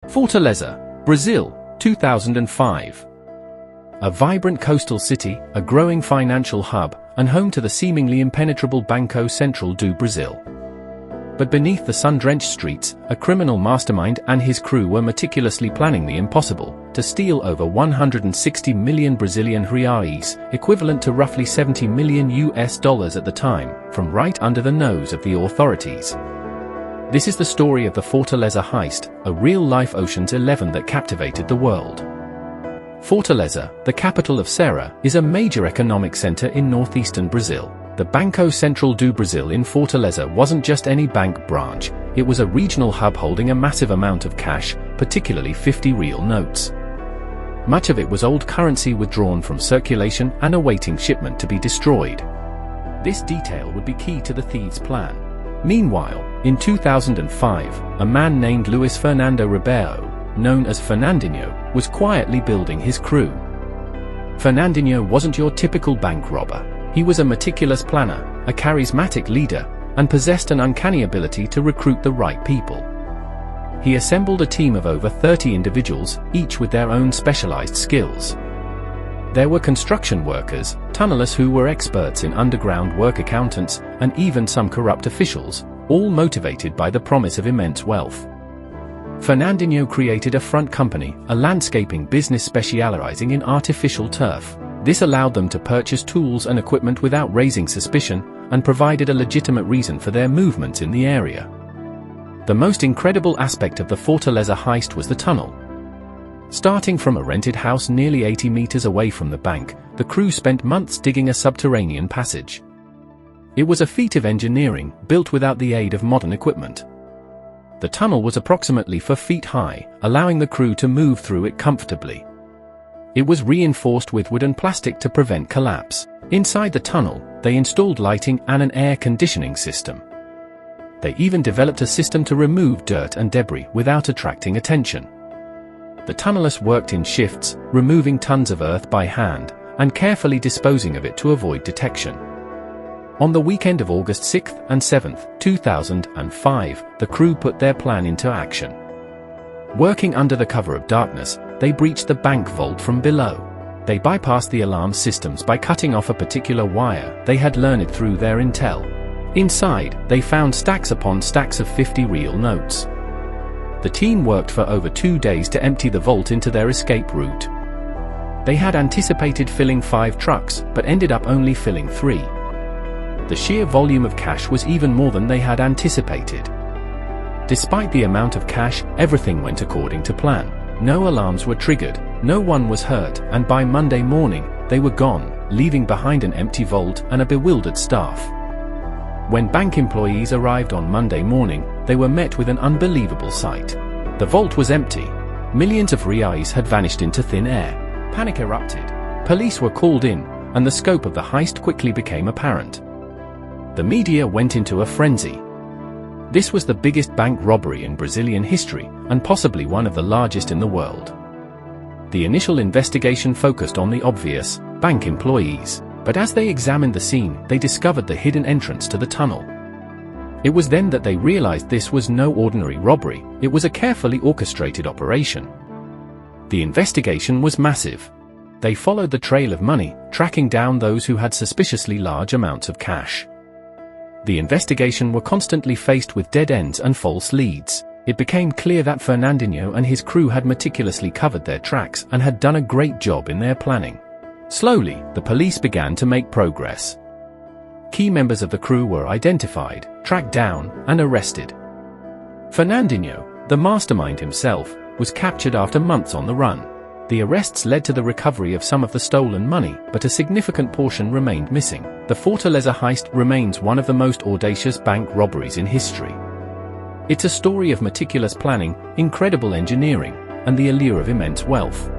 Fortaleza, Brazil, 2005. A vibrant coastal city, a growing financial hub, and home to the seemingly impenetrable Banco Central do Brasil. But beneath the sun-drenched streets, a criminal mastermind and his crew were meticulously planning the impossible, to steal over 160 million Brazilian reais, equivalent to roughly $70 million at the time, from right under the nose of the authorities. This is the story of the Fortaleza Heist, a real-life Ocean's 11 that captivated the world. Fortaleza, the capital of Ceará, is a major economic center in northeastern Brazil. The Banco Central do Brasil in Fortaleza wasn't just any bank branch, it was a regional hub holding a massive amount of cash, particularly 50 real notes. Much of it was old currency withdrawn from circulation and awaiting shipment to be destroyed. This detail would be key to the thieves' plan. Meanwhile, in 2005, a man named Luis Fernando Ribeiro, known as Fernandinho, was quietly building his crew. Fernandinho wasn't your typical bank robber. He was a meticulous planner, a charismatic leader, and possessed an uncanny ability to recruit the right people. He assembled a team of over 30 individuals, each with their own specialized skills. There were construction workers, tunnelers who were experts in underground work, accountants, and even some corrupt officials, all motivated by the promise of immense wealth. Fernandinho created a front company, a landscaping business specializing in artificial turf. This allowed them to purchase tools and equipment without raising suspicion, and provided a legitimate reason for their movements in the area. The most incredible aspect of the Fortaleza heist was the tunnel. Starting from a rented house nearly 80 meters away from the bank, the crew spent months digging a subterranean passage. It was a feat of engineering, built without the aid of modern equipment. The tunnel was approximately 4 feet high, allowing the crew to move through it comfortably. It was reinforced with wood and plastic to prevent collapse. Inside the tunnel, they installed lighting and an air conditioning system. They even developed a system to remove dirt and debris without attracting attention. The tunnelers worked in shifts, removing tons of earth by hand, and carefully disposing of it to avoid detection. On the weekend of August 6th and 7th, 2005, the crew put their plan into action. Working under the cover of darkness, they breached the bank vault from below. They bypassed the alarm systems by cutting off a particular wire they had learned through their intel. Inside, they found stacks upon stacks of 50 real notes. The team worked for over 2 days to empty the vault into their escape route. They had anticipated filling 5 trucks, but ended up only filling 3. The sheer volume of cash was even more than they had anticipated. Despite the amount of cash, everything went according to plan. No alarms were triggered, no one was hurt, and by Monday morning, they were gone, leaving behind an empty vault and a bewildered staff. When bank employees arrived on Monday morning, they were met with an unbelievable sight. The vault was empty. Millions of reais had vanished into thin air. Panic erupted. Police were called in, and the scope of the heist quickly became apparent. The media went into a frenzy. This was the biggest bank robbery in Brazilian history, and possibly one of the largest in the world. The initial investigation focused on the obvious: bank employees. But as they examined the scene, they discovered the hidden entrance to the tunnel. It was then that they realized this was no ordinary robbery, it was a carefully orchestrated operation. The investigation was massive. They followed the trail of money, tracking down those who had suspiciously large amounts of cash. The investigation were constantly faced with dead ends and false leads. It became clear that Fernandinho and his crew had meticulously covered their tracks and had done a great job in their planning. Slowly, the police began to make progress. Key members of the crew were identified, tracked down, and arrested. Fernandinho, the mastermind himself, was captured after months on the run. The arrests led to the recovery of some of the stolen money, but a significant portion remained missing. The Fortaleza heist remains one of the most audacious bank robberies in history. It's a story of meticulous planning, incredible engineering, and the allure of immense wealth.